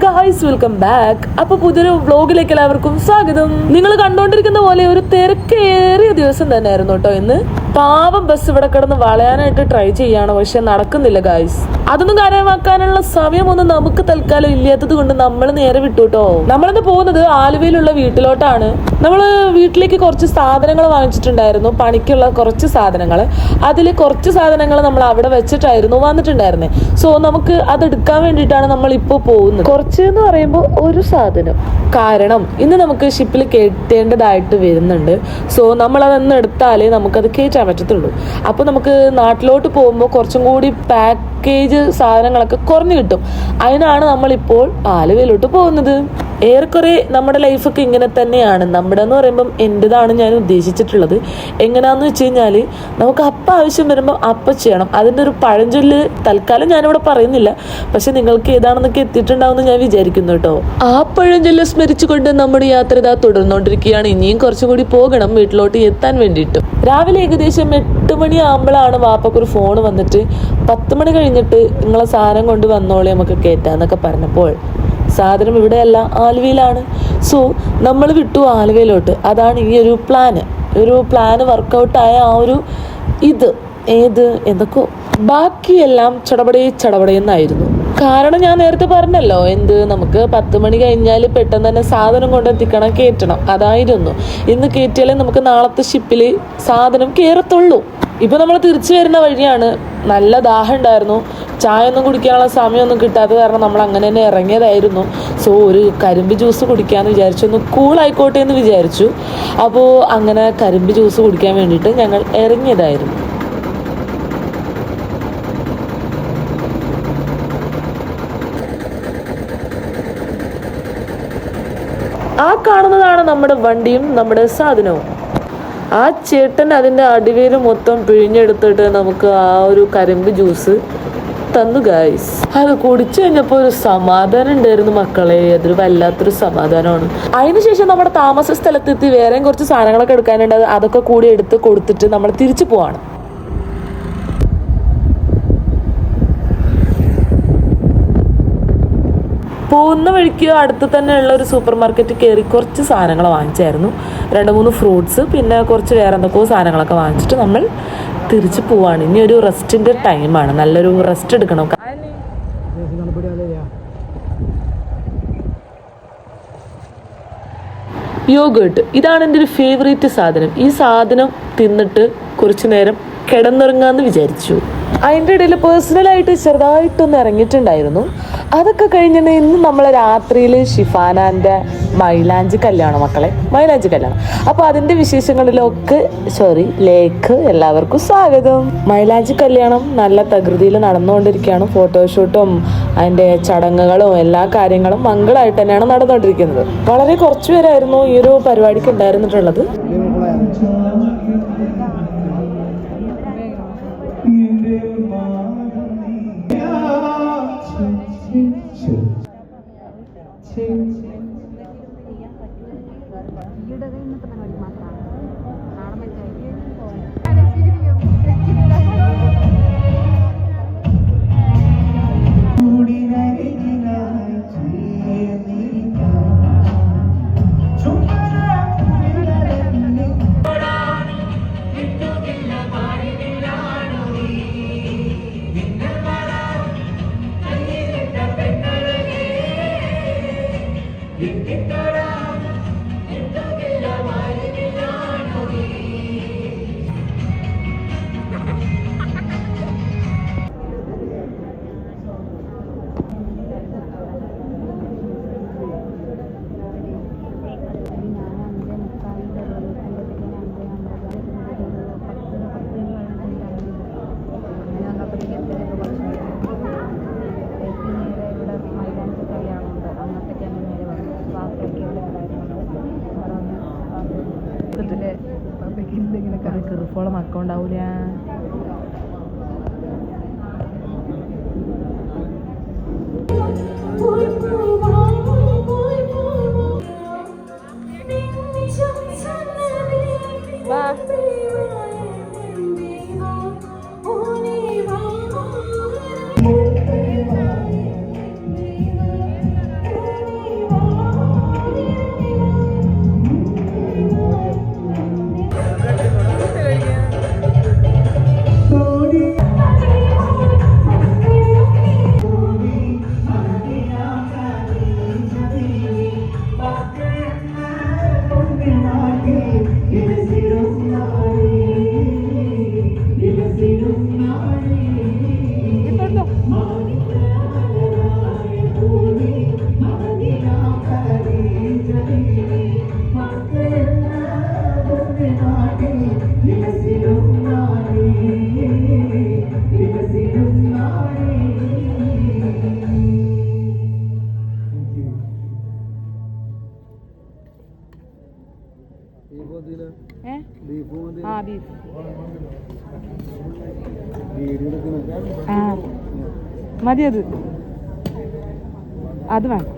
Guys, welcome back. അപ്പൊ പുതിയൊരു വ്ലോഗിലേക്ക് എല്ലാവർക്കും സ്വാഗതം. നിങ്ങൾ കണ്ടോണ്ടിരിക്കുന്ന പോലെ ഒരു തിരക്കേറിയ ദിവസം തന്നെയായിരുന്നു കേട്ടോ ഇന്ന്. പാവം ബസ് ഇവിടെ കിടന്ന് വളയാനായിട്ട് ട്രൈ ചെയ്യാണ്, പക്ഷെ നടക്കുന്നില്ല ഗായ്സ്. അതൊന്നും കാര്യമാക്കാനുള്ള സമയമൊന്നും നമുക്ക് തൽക്കാലം ഇല്ലാത്തത് കൊണ്ട് നമ്മൾ നേരെ വിട്ടു കേട്ടോ. നമ്മളിന്ന് പോകുന്നത് ആലുവയിലുള്ള വീട്ടിലോട്ടാണ്. നമ്മൾ വീട്ടിലേക്ക് കുറച്ച് സാധനങ്ങൾ വാങ്ങിച്ചിട്ടുണ്ടായിരുന്നു, പണിക്കുള്ള കുറച്ച് സാധനങ്ങൾ. അതിൽ കുറച്ച് സാധനങ്ങൾ നമ്മൾ അവിടെ വെച്ചിട്ടായിരുന്നു വന്നിട്ടുണ്ടായിരുന്നത്. സോ നമുക്ക് അതെടുക്കാൻ വേണ്ടിയിട്ടാണ് നമ്മൾ ഇപ്പോൾ പോകുന്നത്. കുറച്ച് എന്ന് പറയുമ്പോൾ ഒരു സാധനം, കാരണം ഇന്ന് നമുക്ക് ഷിപ്പിൽ കയറ്റേണ്ടതായിട്ട് വരുന്നുണ്ട്. സോ നമ്മൾ അതൊന്ന് എടുത്താലേ നമുക്കത് കയറ്റാൻ പറ്റത്തുള്ളൂ. അപ്പോൾ നമുക്ക് നാട്ടിലോട്ട് പോകുമ്പോൾ കുറച്ചും കൂടി പാക്കേജ് സാധനങ്ങളൊക്കെ കുറഞ്ഞു കിട്ടും. അതിനാണ് നമ്മളിപ്പോൾ ആലുവയിലോട്ട് പോകുന്നത്. ഏറെക്കുറെ നമ്മുടെ ലൈഫൊക്കെ ഇങ്ങനെ തന്നെയാണ്. നമ്മുടെ എന്ന് പറയുമ്പം എൻ്റെതാണ് ഞാൻ ഉദ്ദേശിച്ചിട്ടുള്ളത്. എങ്ങനെയാണെന്ന് വെച്ച് കഴിഞ്ഞാൽ നമുക്ക് അപ്പം ആവശ്യം വരുമ്പോൾ അപ്പം ചെയ്യണം. അതിൻ്റെ ഒരു പഴഞ്ചൊല്ല് തൽക്കാലം ഞാനിവിടെ പറയുന്നില്ല, പക്ഷെ നിങ്ങൾക്ക് ഏതാണെന്നൊക്കെ എത്തിയിട്ടുണ്ടാവുമെന്ന് ഞാൻ വിചാരിക്കുന്നു കേട്ടോ. ആ പഴഞ്ചൊല്ല് സ്മരിച്ചുകൊണ്ട് നമ്മുടെ യാത്ര ഇതാ തുടർന്നുകൊണ്ടിരിക്കുകയാണ്. ഇനിയും കുറച്ചുകൂടി പോകണം വീട്ടിലോട്ട് എത്താൻ വേണ്ടിയിട്ട്. രാവിലെ ഏകദേശം 8 മണിയാകുമ്പോഴാണ് വാപ്പക്കൊരു ഫോൺ വന്നിട്ട് 10 മണി കഴിഞ്ഞിട്ട് നിങ്ങളെ സാധനം കൊണ്ട് വന്നോളെ നമുക്ക് കയറ്റാന്നൊക്കെ പറഞ്ഞപ്പോൾ സാധനം ഇവിടെയല്ല, ആലുവയിലാണ്. സോ നമ്മൾ വിട്ടു ആലുവയിലോട്ട്. അതാണ് ഈ ഒരു പ്ലാന് വർക്കൗട്ടായ ആ ഒരു എന്തൊക്കെയോ ബാക്കിയെല്ലാം ചടപടയെന്നായിരുന്നു. കാരണം ഞാൻ നേരത്തെ പറഞ്ഞല്ലോ, നമുക്ക് 10 മണി കഴിഞ്ഞാൽ പെട്ടെന്ന് തന്നെ സാധനം കൊണ്ടെത്തിക്കണം, കയറ്റണം. അതായിരുന്നു ഇന്ന് കയറ്റിയാലേ നമുക്ക് നാളത്തെ ഷിപ്പിൽ സാധനം കയറത്തുള്ളൂ. ഇപ്പോൾ നമ്മൾ തിരിച്ചു വരുന്ന വഴിയാണ്. നല്ല ദാഹം ഉണ്ടായിരുന്നു, ചായ ഒന്നും കുടിക്കാനുള്ള സമയമൊന്നും കിട്ടാത്ത കാരണം നമ്മൾ അങ്ങനെ തന്നെ ഇറങ്ങിയതായിരുന്നു. സോ ഒരു കരിമ്പ് ജ്യൂസ് കുടിക്കാമെന്ന് വിചാരിച്ചു, ഒന്ന് കൂളായിക്കോട്ടെ എന്ന് വിചാരിച്ചു. അപ്പോൾ അങ്ങനെ കരിമ്പ് ജ്യൂസ് കുടിക്കാൻ വേണ്ടിയിട്ട് ഞങ്ങൾ ഇറങ്ങിയതായിരുന്നു. ആ കാണുന്നതാണ് നമ്മുടെ വണ്ടിയും നമ്മുടെ സാധനവും. ആ ചേട്ടൻ അതിൻ്റെ അടിവേര് മൊത്തം പിഴിഞ്ഞെടുത്തിട്ട് നമുക്ക് ആ ഒരു കരിമ്പ് ജ്യൂസ് തന്നു ഗായ്സ്. അത് കുടിച്ചു കഴിഞ്ഞപ്പോൾ ഒരു സമാധാനം ഉണ്ടായിരുന്നു മക്കളെ. അതൊരു വല്ലാത്തൊരു സമാധാനമാണ്. അതിനുശേഷം നമ്മുടെ താമസ സ്ഥലത്തെത്തി വേറെയും കുറച്ച് സാധനങ്ങളൊക്കെ എടുക്കാനുണ്ട്. അതൊക്കെ കൂടി എടുത്ത് കൊടുത്തിട്ട് നമ്മൾ തിരിച്ചു പോവാണ്. പോകുന്ന വഴിക്ക് അടുത്ത് തന്നെയുള്ള ഒരു സൂപ്പർ മാർക്കറ്റ് കയറി കുറച്ച് സാധനങ്ങൾ വാങ്ങിച്ചായിരുന്നു. 2-3 ഫ്രൂട്ട്സ്, പിന്നെ കുറച്ച് വേറെ എന്തൊക്കെയോ സാധനങ്ങളൊക്കെ വാങ്ങിച്ചിട്ട് നമ്മൾ തിരിച്ചു പോവാണ്. ഇനി ഒരു റെസ്റ്റിൻ്റെ ടൈമാണ്, നല്ലൊരു റെസ്റ്റ് എടുക്കണം. യോഗേർട്ട്, ഇതാണ് എൻ്റെ ഒരു ഫേവറേറ്റ് സാധനം. ഈ സാധനം തിന്നിട്ട് കുറച്ചു നേരം കിടന്നുറങ്ങാമെന്ന് വിചാരിച്ചു. അതിൻ്റെ ഇടയിൽ പേഴ്സണലായിട്ട് ചെറുതായിട്ടൊന്ന് ഇറങ്ങിയിട്ടുണ്ടായിരുന്നു. അതൊക്കെ കഴിഞ്ഞിട്ട് ഇന്ന് നമ്മൾ രാത്രിയിൽ ഷിഫാനാൻ്റെ മൈലാഞ്ചി കല്യാണം അപ്പോൾ അതിൻ്റെ വിശേഷങ്ങളിലൊക്കെ ലേക്ക് എല്ലാവർക്കും സ്വാഗതം. മൈലാഞ്ചി കല്യാണം നല്ല തകൃതിയിൽ നടന്നുകൊണ്ടിരിക്കുകയാണ്. ഫോട്ടോഷൂട്ടും അതിൻ്റെ ചടങ്ങുകളും എല്ലാ കാര്യങ്ങളും മംഗളായിട്ട് തന്നെയാണ് നടന്നുകൊണ്ടിരിക്കുന്നത്. വളരെ കുറച്ചു പേരായിരുന്നു ഈ ഒരു പരിപാടിക്ക് ഉണ്ടായിരുന്നിട്ടുള്ളത്. കറിക്കറിപ്പോളം അക്കൗണ്ട് ആവൂല. ആ ബീഫ് മതി അത് വേണം.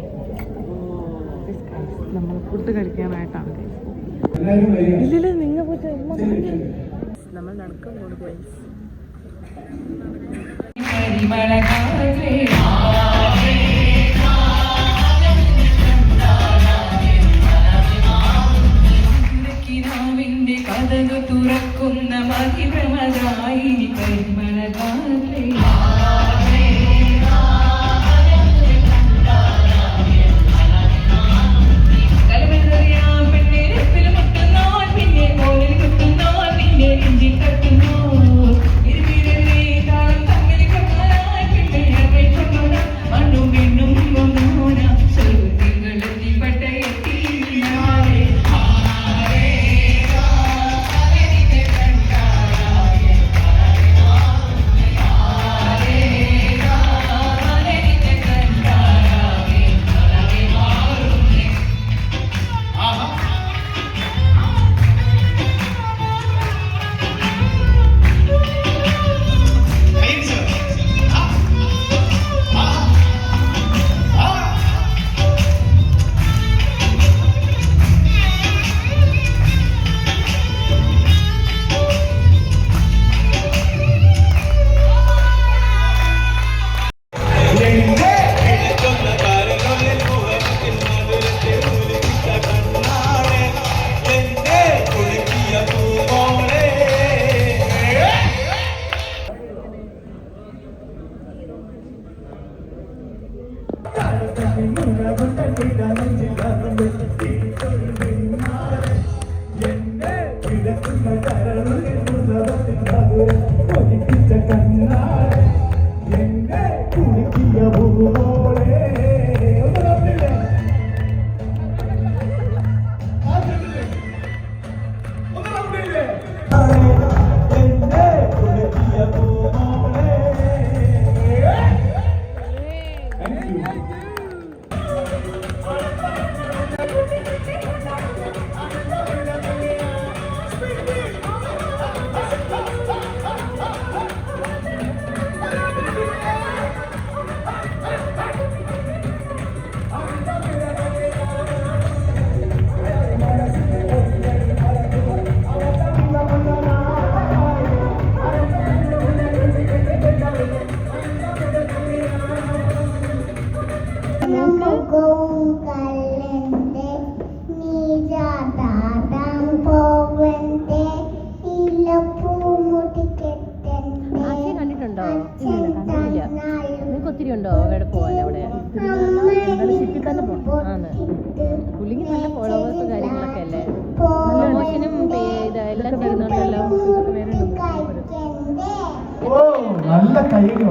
നമ്മൾ ഫുഡ് കഴിക്കാനായിട്ടാണ്. ഇല്ല നിങ്ങൾ പോയിട്ട് നമ്മൾ നടക്കാൻ പോകുന്നത്. കഥകു തുറക്കുന്ന മഹിമതായി പരിമളകാലേ ഒത്തിരി ഉണ്ടോ അവിടെ പോകാൻ? അവിടെ ഷിപ്പിൽ തന്നെ പോകണം. പുള്ളിക്ക് നല്ല ഫോളോവേഴ്സ് കാര്യങ്ങളൊക്കെ അല്ലേ, പ്രമോഷനും എല്ലാം ചെയ്യുന്നുണ്ടല്ലോ. നല്ല കൈയ്യടി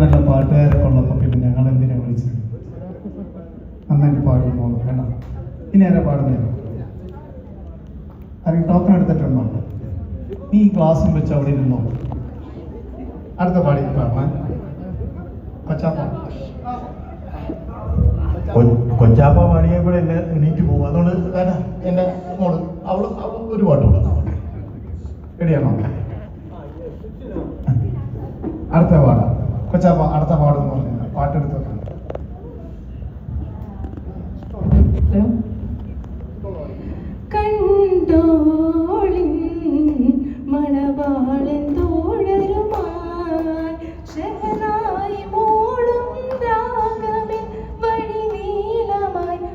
നല്ല പാട്ടുകാരൊക്കെ ഉള്ളപ്പോൾ പിന്നെ ഞങ്ങൾ എന്തിനാ വിളിച്ചത്? നന്നായിട്ട് പാടുന്നു വേണ്ട. ഇനി ആരാ പാടുന്നത്? ആരെങ്കിലും ടോക്കൺ എടുത്തിട്ടുണ്ടോ? നീ ക്ലാസ്സും വെച്ച് അവിടെ ഇരുന്നോ. അടുത്ത പാടി കൊച്ചാപ്പ പാടിയ കൂടെ എന്നെ എണീറ്റ് പോകും. അതുകൊണ്ട് എന്റെ മോള് അവള് ഒരു പാട്ട് കൊടുത്തു. റെഡിയാണോ? അടുത്ത പാടാം. കൊച്ചാപ്പ അടുത്ത പാടെന്ന് പറഞ്ഞു പാട്ടെടുത്ത് വെക്കണം. കണ്ടോളിൻ മണവാളൻ തോഴരുമായി ശഹനായി മൂളും രാഗമിൻ വഴി നീലമായി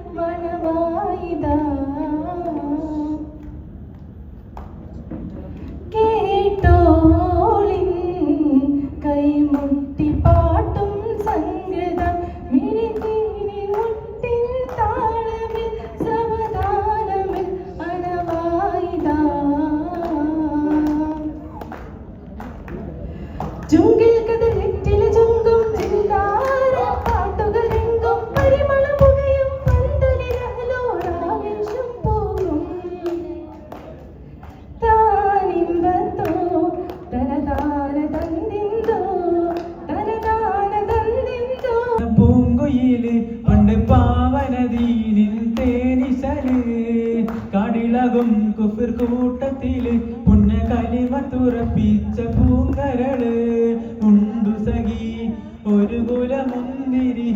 മുട്ടി പാട്ടും സംഗീതം മിഴിതീനി മുട്ടിൻ താളമിൽ സാവധാനമിൽ അണവായിതാ ചുങ്കിൽ കതിരിറ്റിലെ ചുങ്കും ചിന്താര പാട്ടുകളെങ്കും പരിമളമുകയും പന്തലിരലോരാവേശം പോകും താനിമ്പത്തോ തനതാന തന്നിന്തോ തനതാന തന്നിന്തോ പൂങ്കുയില് പണ്ട് പാവനദീനിൽ തേനിശല് കാടിളകും കുഫിർ കൂട്ടത്തില് പുണ്യ കലിമ തുറപ്പിച്ച പൂങ്കരള് ഉണ്ടു സഖി ഒരു കുലമുന്തിരി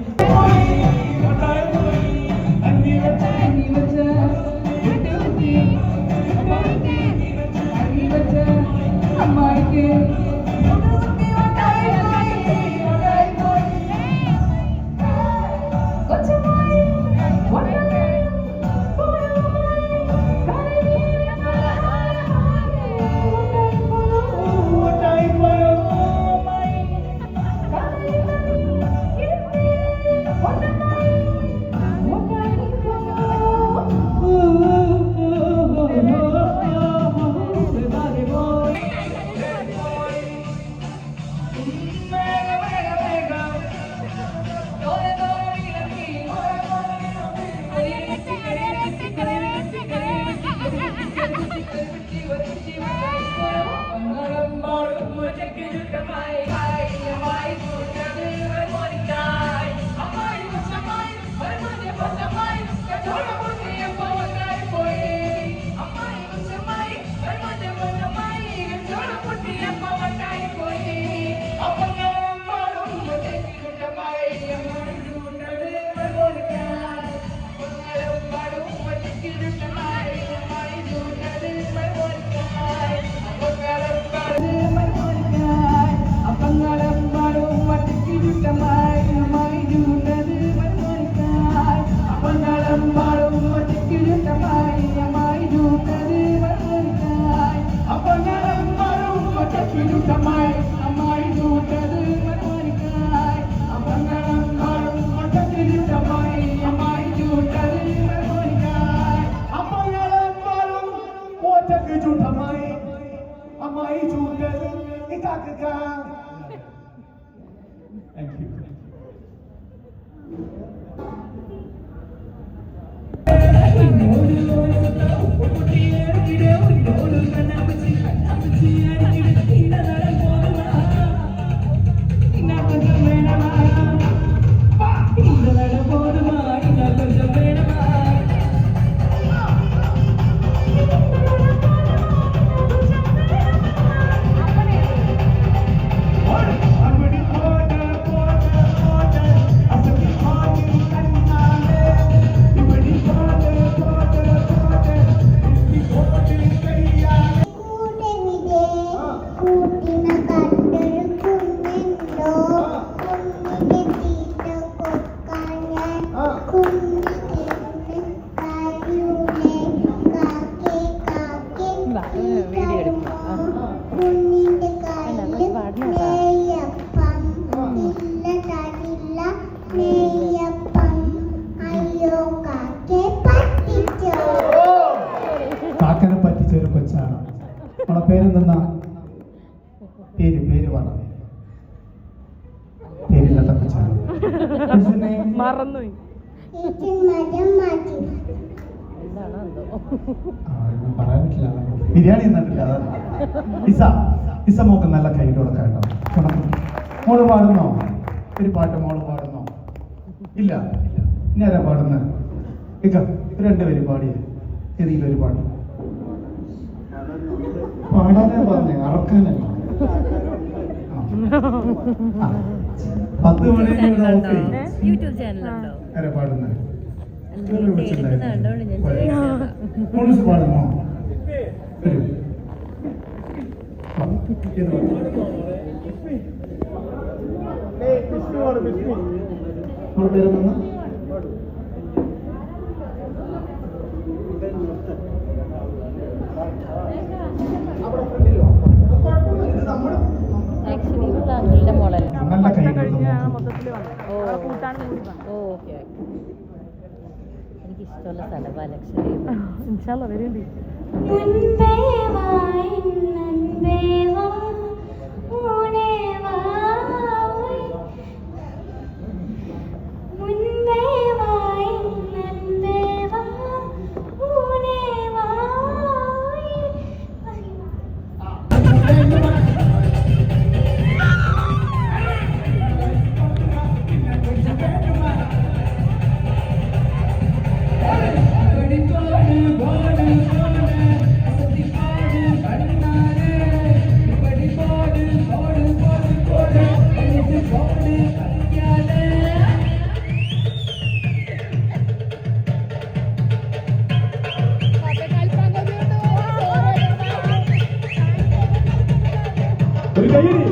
Thank you. കാക്കനെ പറ്റിച്ച ഒരു കൊച്ചാണ്. നമ്മളെ പേരെന്തെന്നാ? പേര് പറ. പേരില്ലാത്ത കൊച്ചാണ്. മറന്നുപോയി. പറയാൻ പറ്റില്ല. ബിരിയാണി തന്നിട്ടില്ല. ഇസ മോക്ക് നല്ല കൈ കൊടുക്കാം കേട്ടോ. മോള് പാടുന്നോ? ഒരു പാട്ട് മോള് പാടുന്നോ? ഇല്ല. ഇനി ആരാ പാടുന്നത്? ഇക്ക രണ്ടുപേരും പാടിയ ഏതെങ്കിലും ഒരു പാട്ട് പാടാനാ പറഞ്ഞേ, അറക്കാനല്ല. 10 മണി യൂട്യൂബ് ചാനലുണ്ടോ? ആരാ പാടുന്നത്? കണ്ടോണ്ട് പോലീസ് പാടുന്നോ? നമ്മുടെ പേരെന്താ? ആക്ച്വലി അങ്കിളുടെ ഓക്കെ എനിക്ക് ഇഷ്ടമുള്ള സ്ഥലമാണ് ലക്ഷദ്വീപ്. വരേണ്ടി മുൻപേ വായി നൻപേ വാ ഊനേ വാ മുൻപേ വായി നൻപേ വാ ഊനേ വാ ഒരു കൈയ്യടി.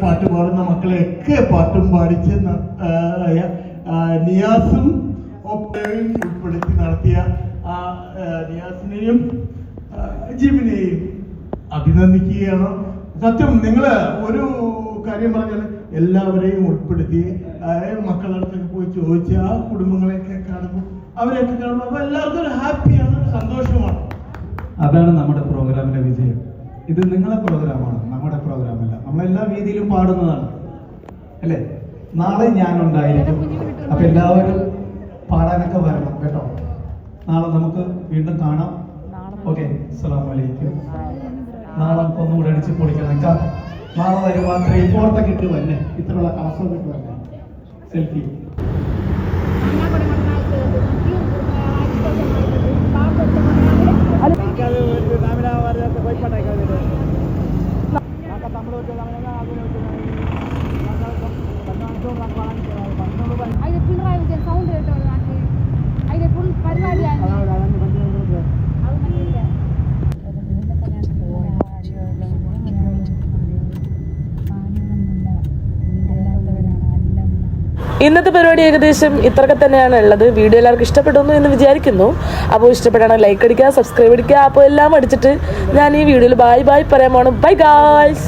പാട്ട് പാടുന്ന മക്കളെയൊക്കെ പാട്ടും പാടിച്ച് നിയാസും ഒപ്പയും ഉൾപ്പെടുത്തി നടത്തിയ നിയാസിനെയും ജിമിനെയും അഭിനന്ദിക്കുകയാണ്. സത്യം നിങ്ങള് ഒരു കാര്യം പറഞ്ഞാൽ എല്ലാവരെയും ഉൾപ്പെടുത്തി മക്കളടുത്തൊക്കെ പോയി ചോദിച്ച് ആ കുടുംബങ്ങളെയൊക്കെ കാണുമ്പോൾ അവരെയൊക്കെ കാണുമ്പോൾ അപ്പൊ എല്ലാവർക്കും ഒരു ഹാപ്പിയാണ്, സന്തോഷമാണ്. അതാണ് നമ്മുടെ പ്രോഗ്രാമിന്റെ വിജയം. ഇത് നിങ്ങളെ പ്രോഗ്രാമാണ്, നമ്മുടെ പ്രോഗ്രാമല്ല. നമ്മളെല്ലാ വേദിയിലും പാടുന്നതാണ് അല്ലേ. നാളെ ഞാനുണ്ടായിരിക്കും. അപ്പൊ എല്ലാവരും പാടാനൊക്കെ വരണം കേട്ടോ. നാളെ നമുക്ക് വീണ്ടും കാണാം. ഓക്കെ, അസ്സലാമു അലൈക്കും. നാളെ നമുക്ക് ഒന്നുകൂടെ അടിച്ച് പൊളിക്കണം. നാളെ വരുവാ 3/4 ഇട്ട് വന്നെ, ഇത്രയുള്ള കാസർഗോഡ് ഇട്ട് വന്നെ സെൽഫി. അതിന് പിണറായി വിജയൻ സൗണ്ട് കേട്ടോ നാട്ടിൽ അതിന് ഫുൾ പരിപാടിയാണ്. ഇന്നത്തെ പരിപാടി ഏകദേശം ഇത്രയൊക്കെ തന്നെയാണ് ഉള്ളത്. വീഡിയോ എല്ലാവർക്കും ഇഷ്ടപ്പെട്ടു എന്ന് വിചാരിക്കുന്നു. അപ്പോൾ ഇഷ്ടപ്പെട്ടാണ് ലൈക്ക് അടിക്കുക, സബ്സ്ക്രൈബ് അടിക്കുക. അപ്പോൾ എല്ലാം അടിച്ചിട്ട് ഞാൻ ഈ വീഡിയോയിൽ ബൈ ബൈ പറയാൻ പോകണം. Bye guys.